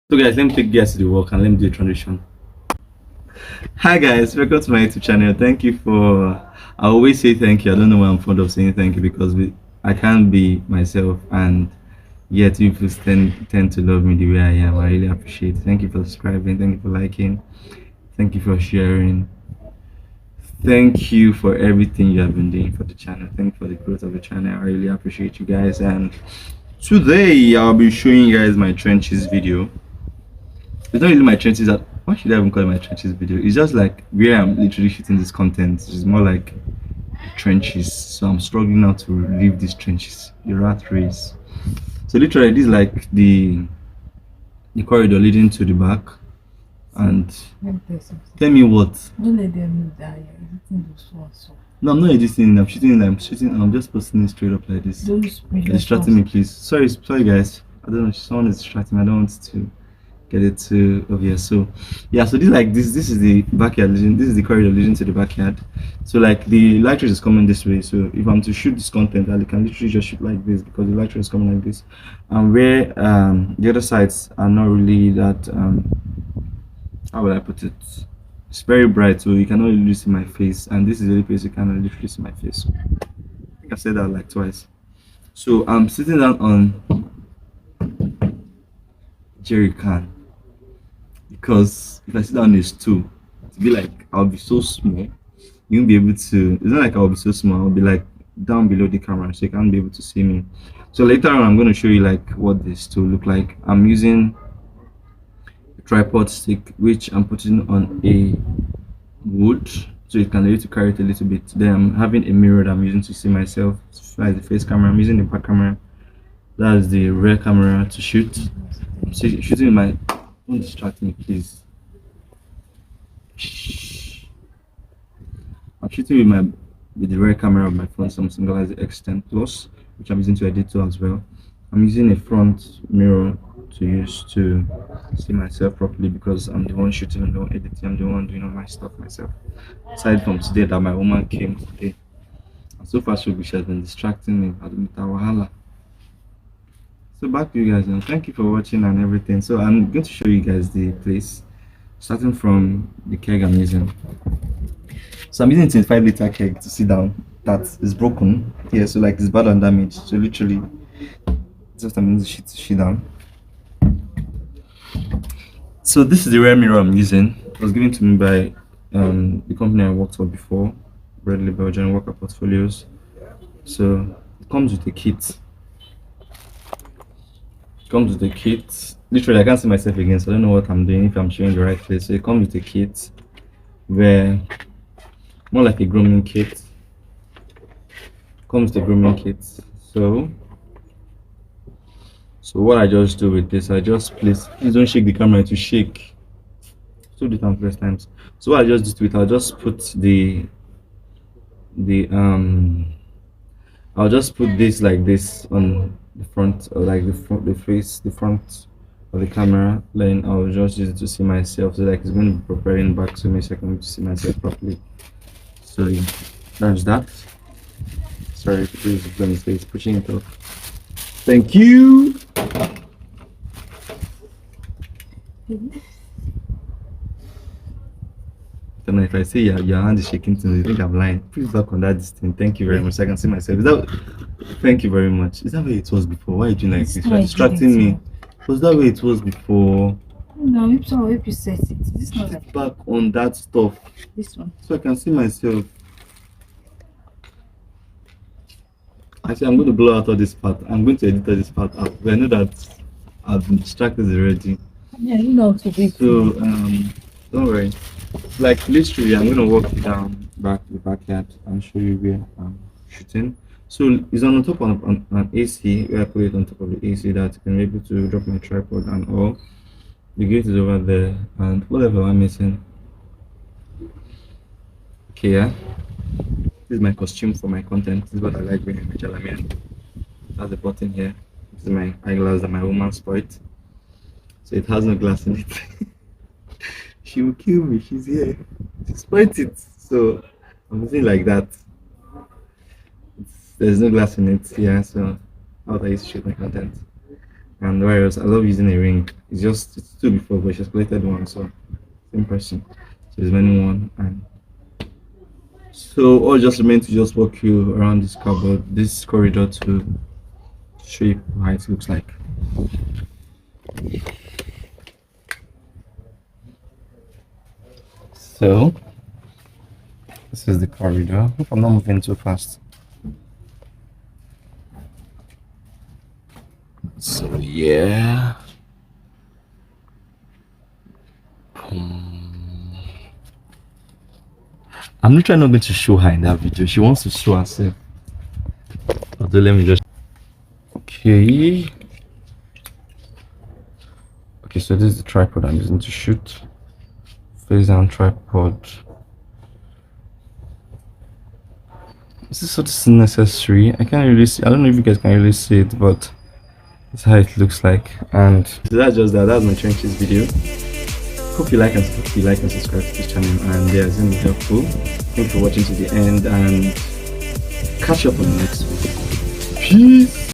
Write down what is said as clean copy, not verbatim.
So guys, let me take guys to the work and let me do a transition. Hi guys, welcome to my YouTube channel. Thank you for I always say thank you. I don't know why I'm fond of saying thank you because I can't be myself and yet you people tend to love me the way I am. I really appreciate it. Thank you for subscribing, thank you for liking, thank you for sharing, thank you for everything you have been doing for the channel. Thank you for the growth of the channel. I really appreciate you guys, and today I'll be showing you guys my trenches video. It's not really my trenches. Why should I even call it my trenches video? It's just like where I'm literally shooting this content. It's more like trenches. So I'm struggling now to leave these trenches. The rat race. So literally, this is like the corridor leading to the back. And tell me what? Don't let them know that you're editing those ones. No, I'm not editing. I'm shooting. I'm just posting it straight up like this. Don't You're distracting me, please. Sorry, guys. I don't know. Someone is distracting me. I don't want to get it too obvious. So yeah, so this is the backyard leading, this is the corridor leading to the backyard. So like the light rays is coming this way, so if I'm to shoot this content, I can literally just shoot like this because the light ray is coming like this, and where the other sides are not really that how will I put it, it's very bright, so you cannot really see my face, and this is the only place you can literally see my face. I think I said that like twice. So I'm sitting down on jerry can, because if I sit down on a stool, to be like I'll be so small, you won't be able to. It's not like I'll be so small. I'll be like down below the camera, so you can't be able to see me. So later on, I'm going to show you like what this stool look like. I'm using a tripod stick, which I'm putting on a wood, so you can able to carry it a little bit. Then I'm having a mirror that I'm using to see myself. That's the face camera. I'm using the back camera. That's the rear camera to shoot. I'm shooting with my. Don't distract me, please. I'm shooting with the rear camera of my phone, Samsung Galaxy X10 Plus, which I'm using to edit to as well. I'm using a front mirror to use to see myself properly because I'm the one shooting, I'm the one editing, I'm the one doing all my stuff myself. Aside from today that my woman came today, and so far she has been distracting me at the Wahala. So back to you guys now. Thank you for watching and everything. So I'm going to show you guys the place, starting from the keg I'm using. So I'm using a 25-liter keg to sit down. That is broken. Yeah, so like it's bad on damage. So literally, just I'm using to shit down. So this is the rear mirror I'm using. It was given to me by the company I worked for before, Red Belgian Worker Portfolios. So it comes with a kit. Comes with a kit. Literally I can't see myself again, so I don't know what I'm doing, if I'm showing the right place. So it comes with a kit where more like a grooming kit. Comes the grooming kit. So what I just do with this, I just place, please don't shake the camera, to shake. So do it first times. So what I just do with it, I'll just put I'll just put this like this on the front, or like the front of the camera. Then I'll just use it to see myself, so like it's going to be preparing back to me so I can see myself properly. So yeah, that's that. Sorry, please let me say it's pushing it off. Thank you. I don't know if I say your hand is shaking to me, I think I'm lying. Please back on that distance. Thank you very much. I can see myself. Is that? Thank you very much. Is that way it was before? Why are you doing like this? You're distracting me. Was that way it was before? No, if so, if you set it. This not like back on that stuff. this one. So I can see myself. Actually, I'm going to blow out all this part. I'm going to edit all this part out. But I know that I've been distracted already. Yeah, you know to be. So don't worry. Like literally, I'm going to walk you down back to the backyard and show you where I'm shooting. So it's on top of an AC, where I put it on top of the AC that I can be able to drop my tripod and all. The gate is over there, and whatever I'm missing. Okay, yeah. This is my costume for my content. This is what I like wearing, which I mean. That's the button here. This is my eyeglass that my woman spoiled. So it has no glass in it. She will kill me. She's here. She spoiled it. So I'm using like that. There's no glass in it, yeah, so how do I used to shoot my content? And whereas I love using a ring. It's two before, but she's collected one, so same person. So there's many one, and so all just remain to just walk you around this cupboard, this corridor to show you how it looks like. So this is the corridor. Hope I'm not moving too fast. So yeah. I'm literally not going to show her in that video. She wants to show herself. Although let me just okay. Okay, so this is the tripod I'm using to shoot. Face down tripod. This is sort of necessary. I can't really see. I don't know if you guys can really see it, but that's how it looks like. And so that's just that. That's my trenches video. Hope you like and subscribe to this channel. And yeah, it's gonna be helpful. Thanks for watching to the end, and catch you up on the next video. Peace.